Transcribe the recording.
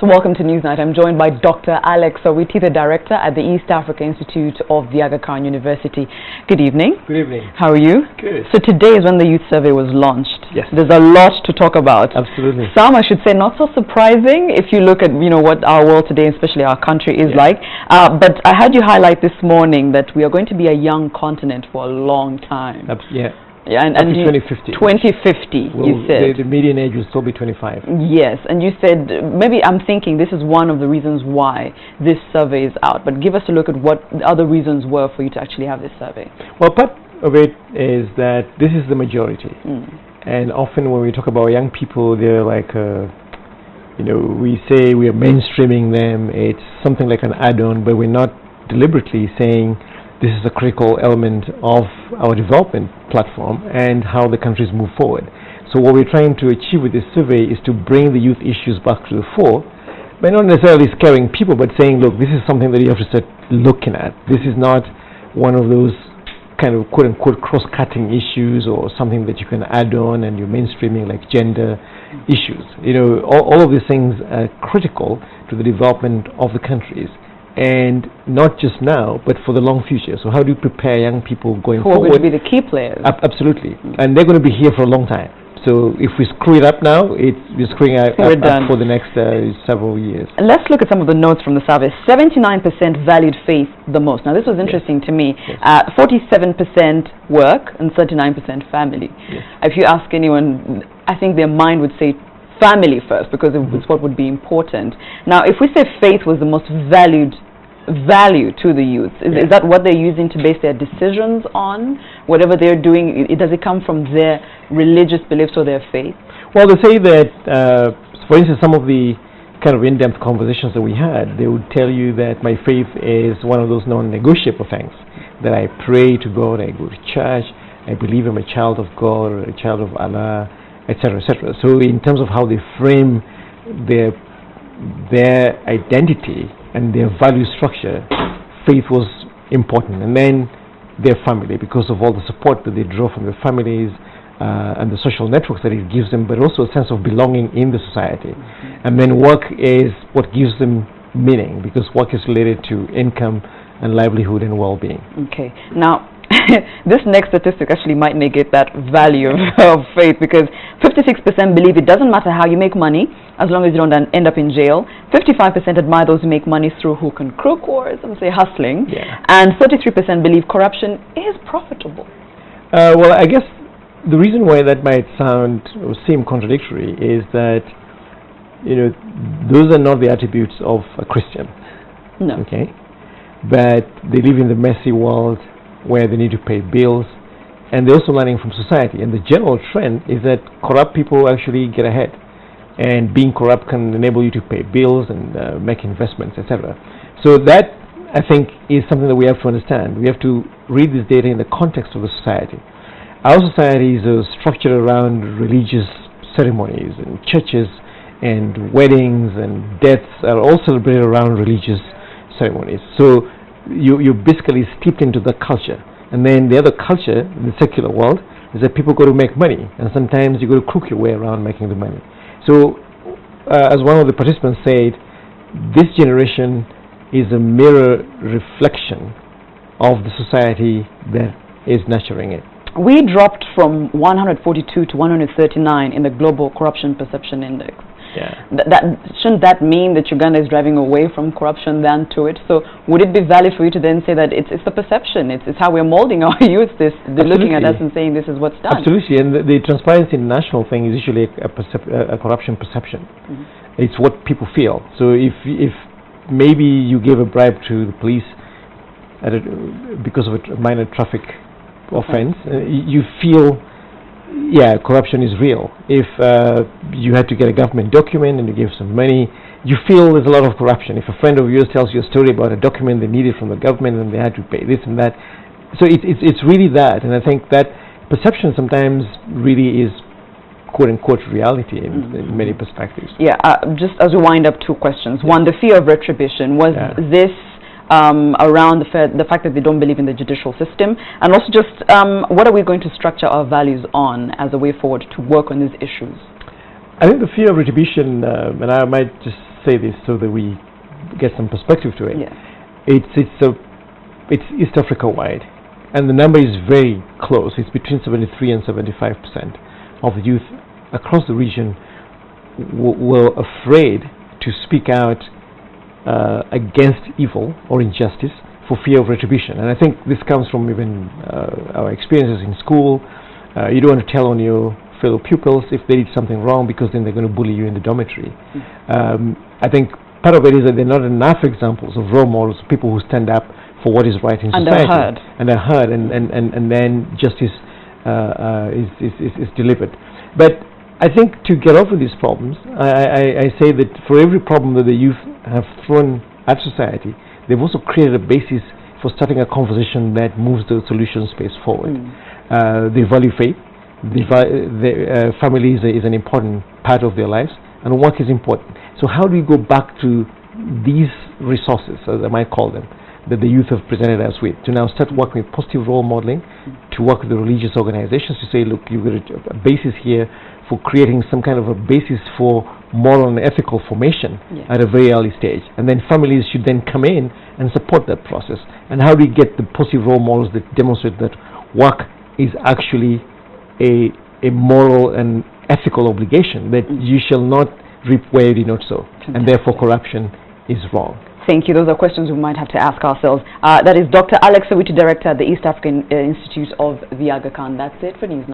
So welcome to Newsnight. I'm joined by Dr. Alex Awiti, the Director at the East Africa Institute of the Aga Khan University. Good evening. Good evening. How are you? Good. So today is when the youth survey was launched. Yes. There's a lot to talk about. Absolutely. Some, I should say, not so surprising if you look at, what our world today, especially our country, is like. But I heard you highlight this morning that we are going to be a young continent for a long time. Yeah, and 2050. 2050, well, you said. The median age will still be 25. Yes, and you said, maybe I'm thinking this is one of the reasons why this survey is out, but give us a look at what the other reasons were for you to actually have this survey. Well, part of it is that this is the majority. And often when we talk about young people, they're like, we say we are mainstreaming them, it's something like an add-on, but we're not deliberately saying this is a critical element of our development platform and how the countries move forward. So what we're trying to achieve with this survey is to bring the youth issues back to the fore, by not necessarily scaring people, but saying, look, this is something that you have to start looking at. This is not one of those kind of quote-unquote cross-cutting issues or something that you can add on and you're mainstreaming like gender issues. All of these things are critical to the development of the countries. And not just now, but for the long future. So how do you prepare young people going forward? Who are going to be the key players? Absolutely. And they're going to be here for a long time. So if we screw it up now, we're screwing up for the next several years. And let's look at some of the notes from the survey. 79% valued faith the most. Now this was interesting to me. 47% work and 39% family. If you ask anyone, I think their mind would say family first, because it's what would be important. Now, if we say faith was the most valued value to the youth, is that what they're using to base their decisions on? Whatever they're doing, does it come from their religious beliefs or their faith? Well, they say that, for instance, some of the kind of in-depth conversations that we had, they would tell you that my faith is one of those non-negotiable things, that I pray to God, I go to church, I believe I'm a child of God or a child of Allah, etc., etc. So in terms of how they frame their identity and their value structure, faith was important. And then their family, because of all the support that they draw from their families and the social networks that it gives them, but also a sense of belonging in the society. And then work is what gives them meaning, because work is related to income and livelihood and well-being. Okay. Now, this next statistic actually might negate that value of faith, because 56% believe it doesn't matter how you make money as long as you don't end up in jail. 55% admire those who make money through hook and crook, or some say hustling. And 33% believe corruption is profitable. Well, I guess the reason why that might sound or seem contradictory is that those are not the attributes of a Christian. No. Okay, but they live in the messy world where they need to pay bills, and they're also learning from society. And the general trend is that corrupt people actually get ahead, and being corrupt can enable you to pay bills and make investments, etc. So that, I think, is something that we have to understand. We have to read this data in the context of the society. Our society is structured around religious ceremonies, and churches and weddings and deaths are all celebrated around religious ceremonies. So you're basically steeped into the culture. And then the other culture in the secular world is that people go to make money, and sometimes you got to crook your way around making the money. So as one of the participants said, this generation is a mirror reflection of the society that is nurturing it. We dropped from 142 to 139 in the Global Corruption Perception Index. Shouldn't that mean that Uganda is driving away from corruption than to it? So would it be valid for you to then say that it's the perception, it's how we're molding our youth, they're looking at us and saying this is what's done? Absolutely, and the Transparency International thing is usually a corruption perception. It's what people feel. So if maybe you gave a bribe to the police because of a minor traffic offense, you feel corruption is real. If you had to get a government document and you gave some money, you feel there's a lot of corruption. If a friend of yours tells you a story about a document they needed from the government and they had to pay this and that, so it's really that. And I think that perception sometimes really is quote-unquote reality in many perspectives. Just as we wind up, two questions. One, the fear of retribution. Was this around the fact that they don't believe in the judicial system, and also just what are we going to structure our values on as a way forward to work on these issues? I think the fear of retribution, and I might just say this so that we get some perspective to it. Yeah. It's East Africa wide, and the number is very close. It's between 73 and 75% of the youth across the region were afraid to speak out against evil or injustice for fear of retribution. And I think this comes from even our experiences in school. You don't want to tell on your fellow pupils if they did something wrong, because then they're going to bully you in the dormitory. I think part of it is that there are not enough examples of role models, people who stand up for what is right in society. And are heard. And then justice is delivered. But I think to get over these problems, I say that for every problem that the youth have thrown at society, they've also created a basis for starting a conversation that moves the solution space forward. They value faith. Family is an important part of their lives, and work is important. So how do we go back to these resources, as I might call them, that the youth have presented us with, to now start working with positive role modeling, to work with the religious organizations to say, look, you've got a basis here for creating some kind of a basis for moral and ethical formation at a very early stage. And then families should then come in and support that process. And how do we get the positive role models that demonstrate that work is actually a moral and ethical obligation, that you shall not reap where you did not sow, and therefore corruption is wrong. Thank you. Those are questions we might have to ask ourselves. That is Dr. Alex Awiti, Director at the East African Institute of the Aga Khan. That's it for News.